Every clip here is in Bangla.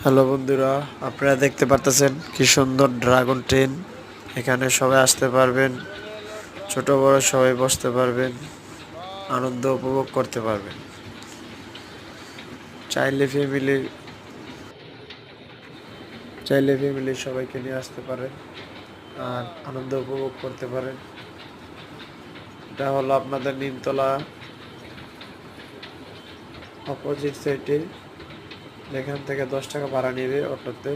হ্যালো বন্ধুরা, আপনারা দেখতে পারতেছেন কি সুন্দর ড্রাগন ট্রেন। এখানে সবাই আসতে পারবেন, ছোট বড় সবাই বসতে পারবেন, আনন্দ উপভোগ করতে পারবেন। চাইলে ফ্যামিলি সবাইকে নিয়ে আসতে পারেন আর আনন্দ উপভোগ করতে পারেন। এটা হলো আপনাদের নিমতলা অপোজিট সাইডে। এখান থেকে 10 টাকা ভাড়া নেবে অটোতে।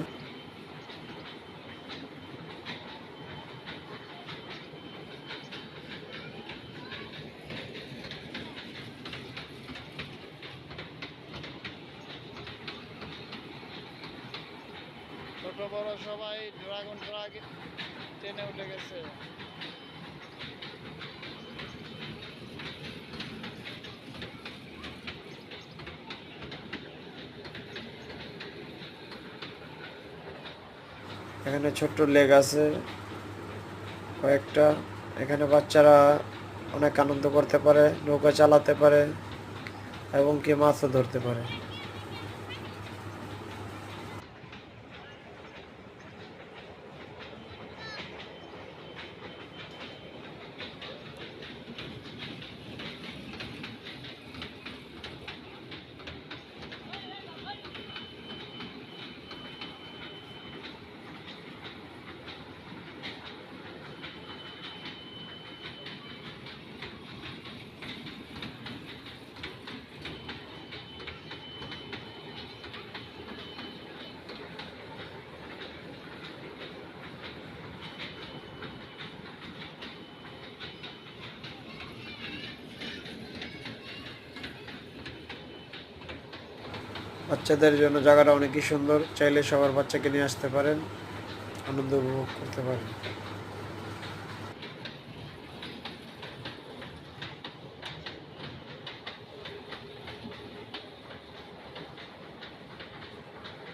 ছোট বড় সবাই ড্রাগন ট্রেনে উঠে গেছে। এখানে ছোট্ট লেক আছে কয়েকটা। এখানে বাচ্চারা অনেক আনন্দ করতে পারে, নৌকা চালাতে পারে এবং কি মাছও ধরতে পারে। বাচ্চাদের জন্য জায়গাটা অনেকই সুন্দর, চাইলে সবার বাচ্চাকে নিয়ে আসতে পারেন, আনন্দ উপভোগ করতে পারেন।